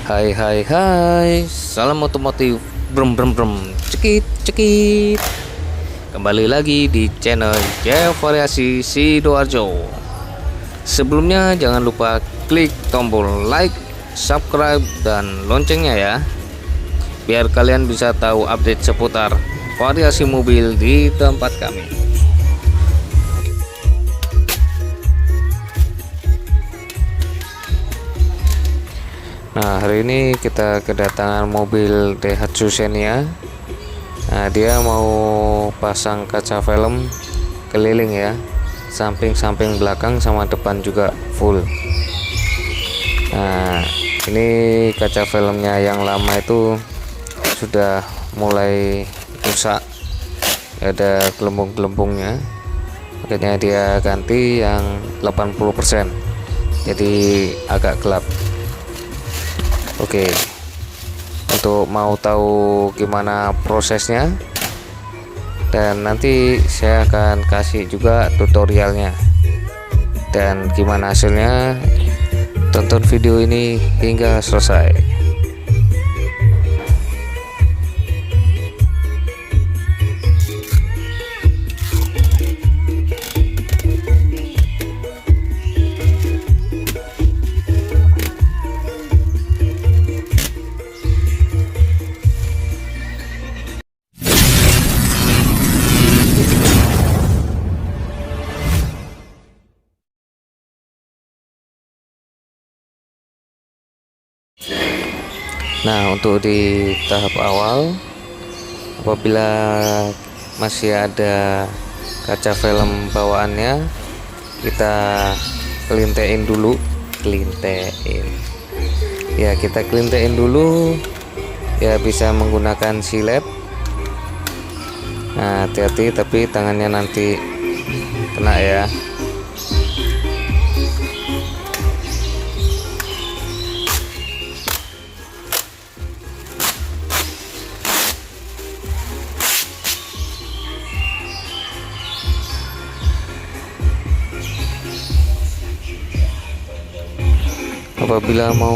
Hai hai hai, salam otomotif, brum brum brum, cekit cekit. Kembali lagi di channel Jaya Variasi Sidoarjo. Sebelumnya jangan lupa klik tombol like, subscribe, dan loncengnya ya, biar kalian bisa tahu update seputar variasi mobil di tempat kami. Nah, hari ini kita kedatangan mobil Daihatsu Xenia. Nah, dia mau pasang kaca film keliling ya, samping-samping belakang sama depan juga full. Nah, ini kaca filmnya yang lama itu sudah mulai rusak, ada gelembung-gelembungnya, makanya dia ganti yang 80%, jadi agak gelap. Oke, untuk mau tahu gimana prosesnya, dan nanti saya akan kasih juga tutorialnya dan gimana hasilnya. Tonton video ini hingga selesai. Nah, untuk di tahap awal, apabila masih ada kaca film bawaannya, kita kelintein dulu. Kita kelintein dulu ya, bisa menggunakan silet. Nah, hati-hati, tapi tangannya nanti kena ya. Apabila mau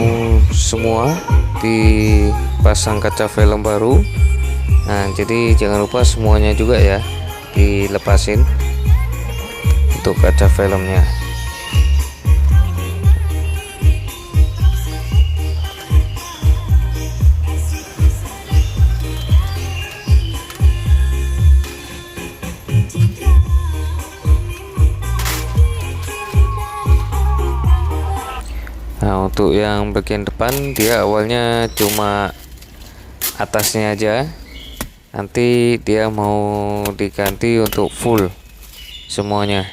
semua dipasang kaca film baru, nah jadi jangan lupa semuanya juga ya dilepasin untuk kaca filmnya. Nah, untuk yang bagian depan dia awalnya cuma atasnya aja, nanti dia mau diganti untuk full semuanya.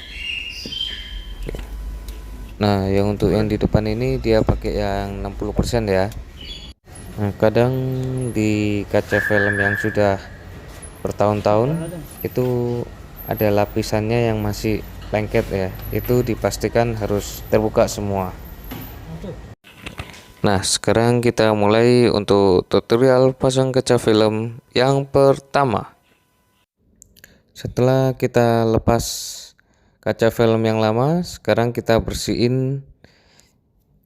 Nah, yang untuk yang di depan ini dia pakai yang 60% ya. Nah, kadang di kaca film yang sudah bertahun-tahun itu ada lapisannya yang masih lengket ya, itu dipastikan harus terbuka semua. Nah, sekarang kita mulai untuk tutorial pasang kaca film yang pertama. Setelah kita lepas kaca film yang lama, sekarang kita bersihin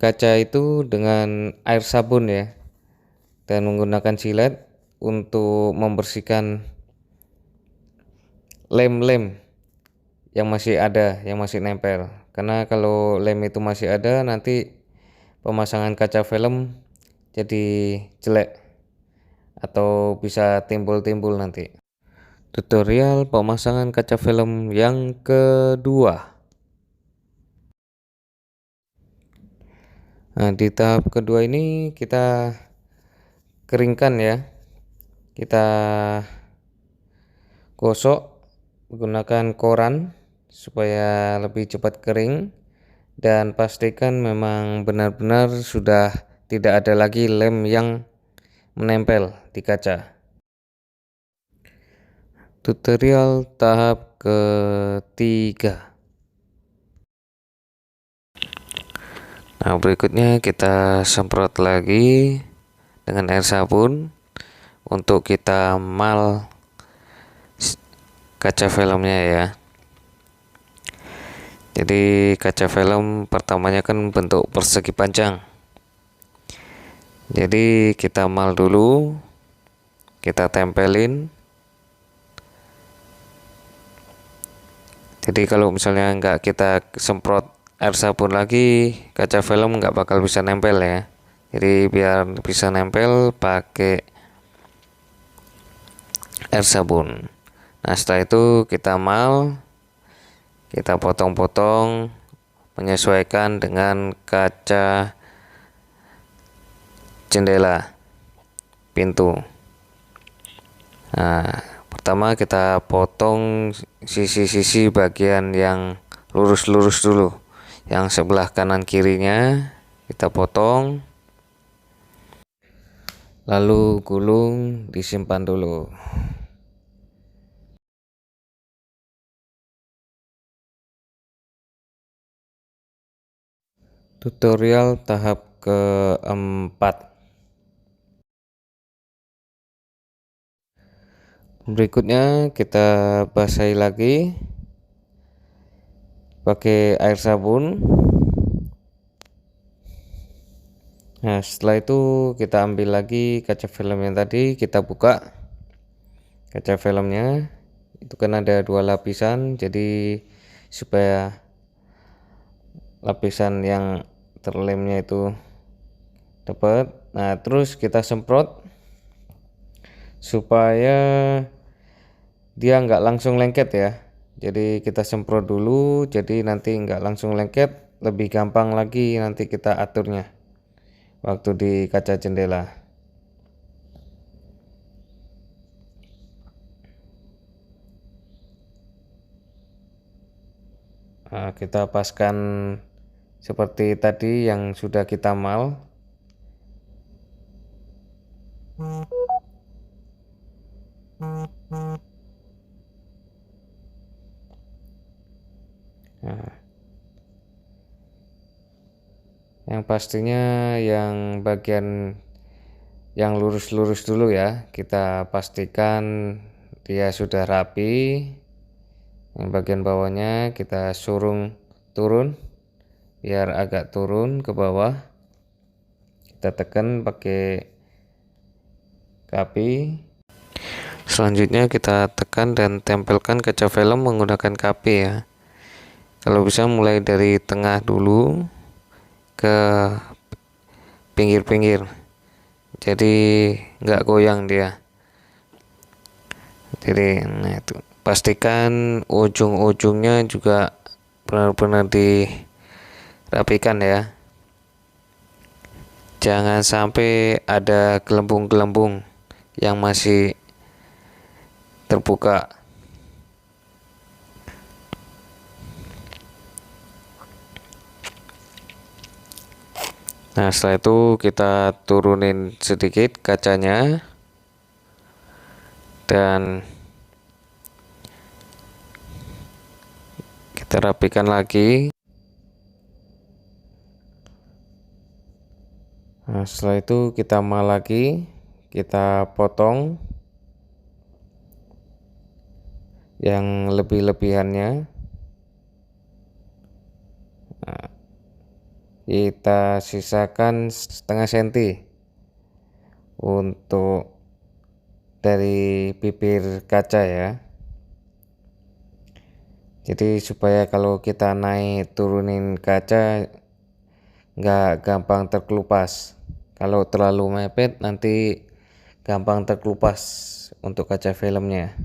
kaca itu dengan air sabun ya, dan menggunakan silet untuk membersihkan lem-lem yang masih ada, yang masih nempel. Karena kalau lem itu masih ada, nanti pemasangan kaca film jadi jelek atau bisa timbul-timbul nanti. Tutorial pemasangan kaca film yang kedua. Nah, di tahap kedua ini kita keringkan ya, kita gosok menggunakan koran supaya lebih cepat kering, dan pastikan memang benar-benar sudah tidak ada lagi lem yang menempel di kaca. Tutorial tahap ketiga. Nah, berikutnya kita semprot lagi dengan air sabun untuk kita mal kaca filmnya ya. Jadi kaca film pertamanya kan bentuk persegi panjang. Jadi kita mal dulu, kita tempelin. Jadi kalau misalnya nggak kita semprot air sabun lagi, kaca film nggak bakal bisa nempel ya. Jadi biar bisa nempel pakai air sabun. Nah setelah itu kita mal, kita potong-potong menyesuaikan dengan kaca jendela pintu. Nah, pertama kita potong sisi-sisi bagian yang lurus-lurus dulu. Yang sebelah kanan kirinya kita potong, lalu gulung disimpan dulu. Tutorial tahap keempat. Berikutnya kita basahi lagi pakai air sabun. Nah setelah itu kita ambil lagi kaca film yang tadi, kita buka kaca filmnya. Itu kan ada 2 lapisan, jadi supaya lapisan yang terlemnya itu dapat. Nah terus kita semprot supaya dia nggak langsung lengket ya. Jadi kita semprot dulu, jadi nanti nggak langsung lengket, lebih gampang lagi nanti kita aturnya waktu di kaca jendela. Nah, kita paskan seperti tadi yang sudah kita mal. Nah, yang pastinya yang bagian yang lurus-lurus dulu ya, kita pastikan dia sudah rapi. Yang bagian bawahnya kita surung turun biar agak turun ke bawah. Kita tekan pakai kapi. Selanjutnya kita tekan dan tempelkan kaca film menggunakan kapi ya. Kalau bisa mulai dari tengah dulu ke pinggir-pinggir, jadi nggak goyang dia. Jadi nah itu pastikan ujung-ujungnya juga benar-benar dirapikan ya, jangan sampai ada gelembung-gelembung yang masih terbuka. Nah setelah itu kita turunin sedikit kacanya dan kita rapikan lagi. Nah setelah itu kita mal lagi, kita potong yang lebih-lebihannya. Nah, kita sisakan setengah senti untuk dari bibir kaca ya. Jadi supaya kalau kita naik turunin kaca nggak gampang terkelupas. Kalau terlalu mepet nanti gampang terkelupas untuk kaca filmnya.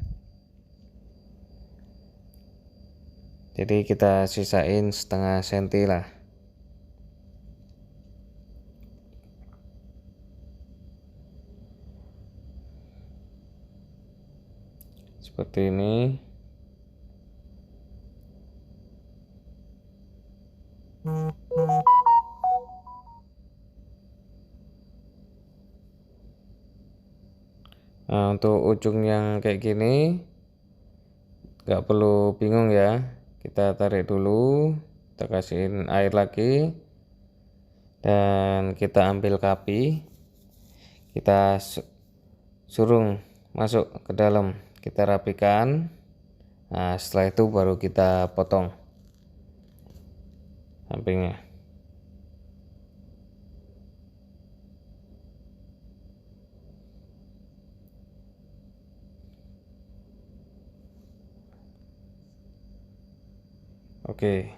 Jadi kita sisain setengah senti lah. Seperti ini. Nah untuk ujung yang kayak gini nggak perlu bingung ya, kita tarik dulu, kita kasihin air lagi dan kita ambil kapi, kita surung masuk ke dalam, kita rapikan. Nah setelah itu baru kita potong sampingnya. Oke,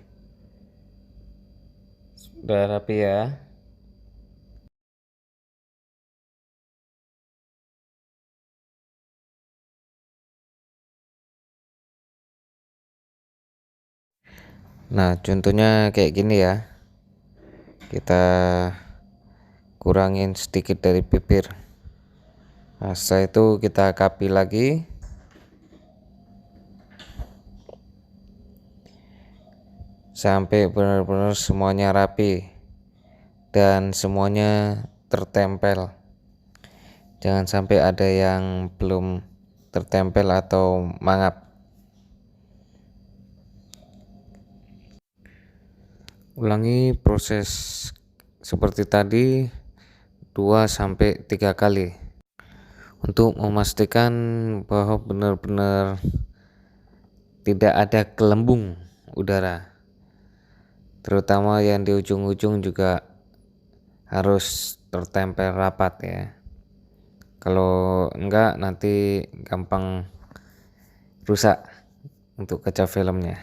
udah rapi ya. Nah, contohnya kayak gini ya. Kita kurangin sedikit dari bibir. Nah, setelah itu kita copy lagi. Sampai benar-benar semuanya rapi dan semuanya tertempel. Jangan sampai ada yang belum tertempel atau mangap. Ulangi proses seperti tadi 2-3 kali untuk memastikan bahwa benar-benar tidak ada gelembung udara, terutama yang di ujung-ujung juga harus tertempel rapat ya. Kalau enggak nanti gampang rusak untuk kaca filmnya.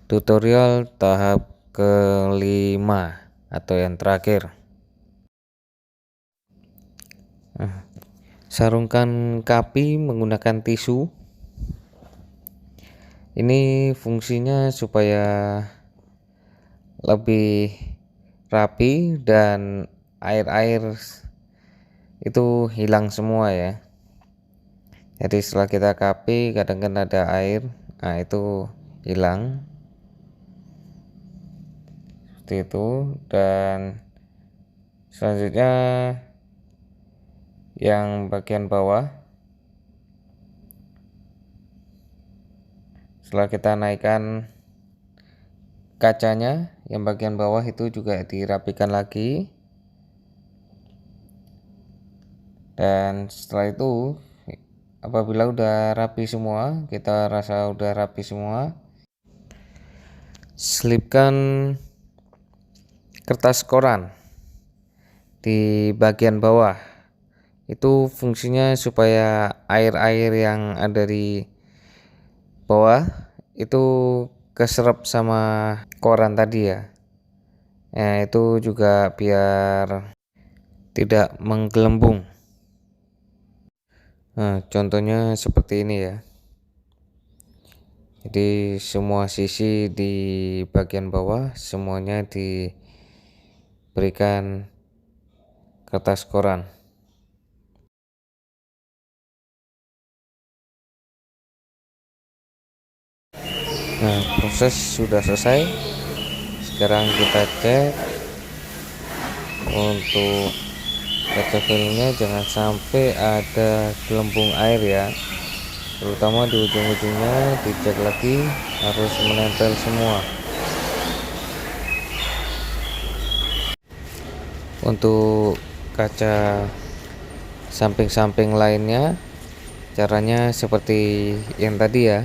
Tutorial tahap kelima atau yang terakhir. Sarungkan kapi menggunakan tisu. Ini fungsinya supaya lebih rapi dan air-air itu hilang semua ya. Jadi setelah kita kapi kadang kan ada air, nah itu hilang seperti itu. Dan selanjutnya yang bagian bawah, setelah kita naikkan kacanya, yang bagian bawah itu juga dirapikan lagi. Dan setelah itu apabila udah rapi semua, kita rasa udah rapi semua, selipkan kertas koran di bagian bawah. Itu fungsinya supaya air-air yang ada di bawah itu keserap sama koran tadi ya. Nah, itu juga biar tidak menggelembung. Nah, contohnya seperti ini ya. Jadi semua sisi di bagian bawah semuanya diberikan kertas koran. Nah, proses sudah selesai. Sekarang kita cek untuk kaca filmnya, jangan sampai ada gelembung air ya, terutama di ujung-ujungnya dicek lagi harus menempel semua. Untuk kaca samping-samping lainnya caranya seperti yang tadi ya.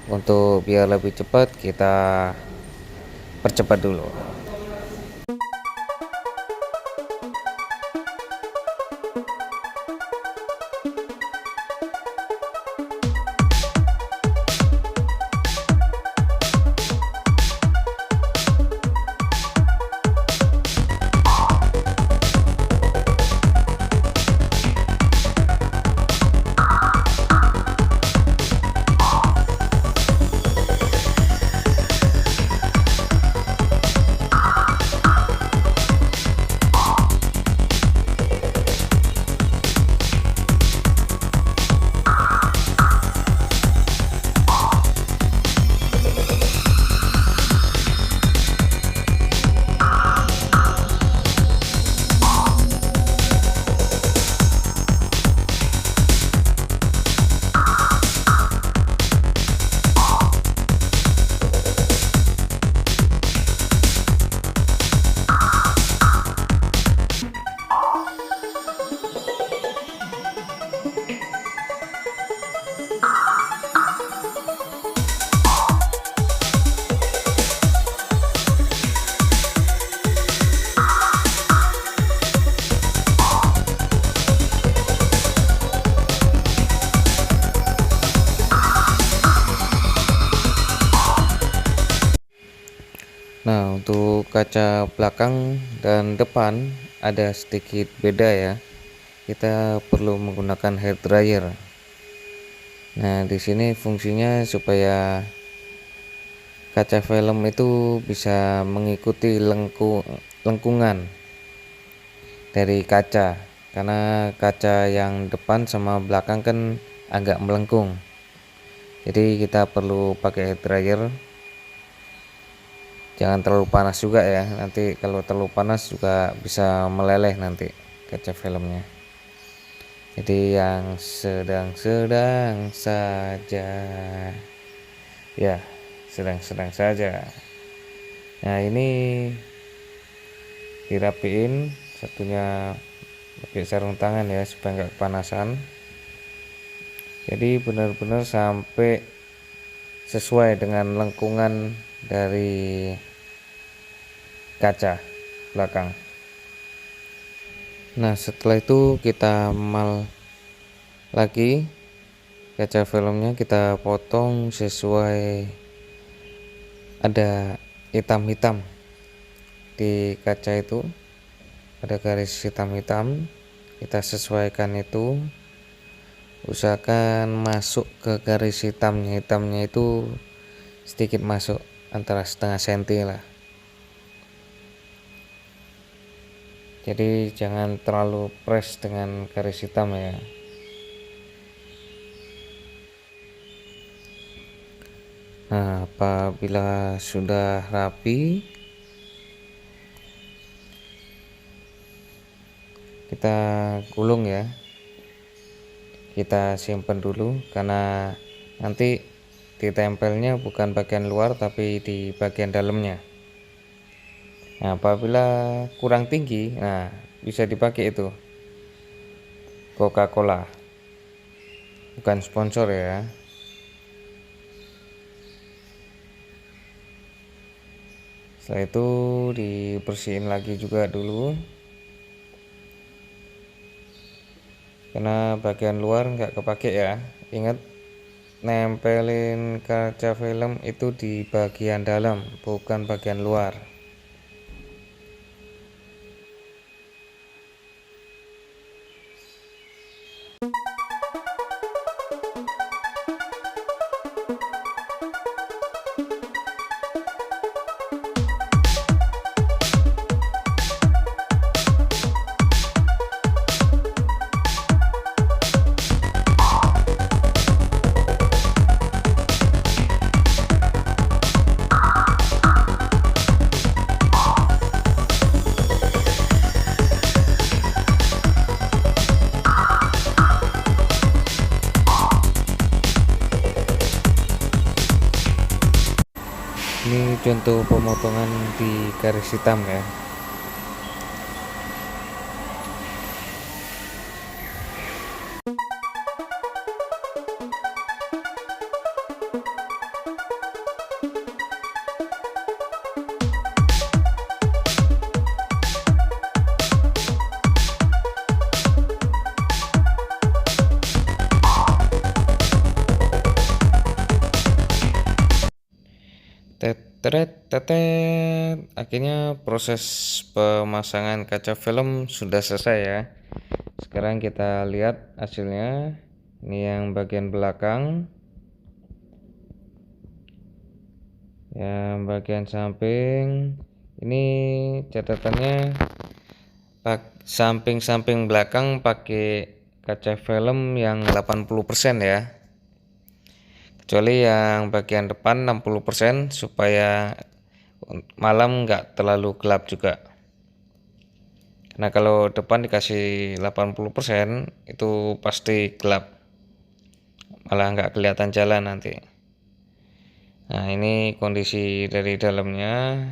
Untuk biar lebih cepat kita percepat dulu. untuk kaca belakang dan depan ada sedikit beda ya. Kita perlu menggunakan hair dryer. Nah, di sini fungsinya supaya kaca film itu bisa mengikuti lengkungan dari kaca, karena kaca yang depan sama belakang kan agak melengkung. Jadi kita perlu pakai hair dryer. Jangan terlalu panas juga ya, nanti kalau terlalu panas juga bisa meleleh nanti kaca filmnya. Jadi yang sedang-sedang saja ya, sedang-sedang saja. Nah, ini dirapiin, satunya pakai sarung tangan ya supaya nggak kepanasan. Jadi benar-benar sampai sesuai dengan lengkungan dari kaca belakang. Nah, setelah itu kita mal lagi kaca filmnya, kita potong sesuai ada hitam-hitam di kaca itu, ada garis hitam-hitam, kita sesuaikan itu, usahakan masuk ke garis hitamnya itu sedikit masuk, antara setengah senti lah. Jadi jangan terlalu press dengan garis hitam ya. Nah, apabila sudah rapi, kita gulung ya. Kita simpan dulu karena nanti ditempelnya bukan bagian luar tapi di bagian dalamnya. Nah, apabila kurang tinggi, nah bisa dipakai itu Coca-Cola, bukan sponsor ya. Setelah itu dibersihin lagi juga dulu, karena bagian luar nggak kepake ya. Ingat, nempelin kaca film itu di bagian dalam, bukan bagian luar. Ini contoh pemotongan di garis hitam ya. Tetet, akhirnya proses pemasangan kaca film sudah selesai ya. Sekarang kita lihat hasilnya. Ini yang bagian belakang, yang bagian samping. Ini catatannya, samping-samping belakang pakai kaca film yang 80% ya, kecuali yang bagian depan 60% supaya malam nggak terlalu gelap juga. Nah, kalau depan dikasih 80% itu pasti gelap, malah nggak kelihatan jalan nanti. Nah, ini kondisi dari dalamnya,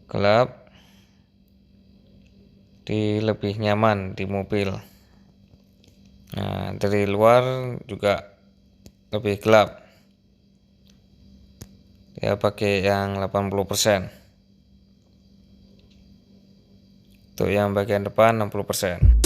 gelap, lebih nyaman di mobil. Nah, dari luar juga lebih gelap, ya pakai yang 80%. Untuk yang bagian depan 60%.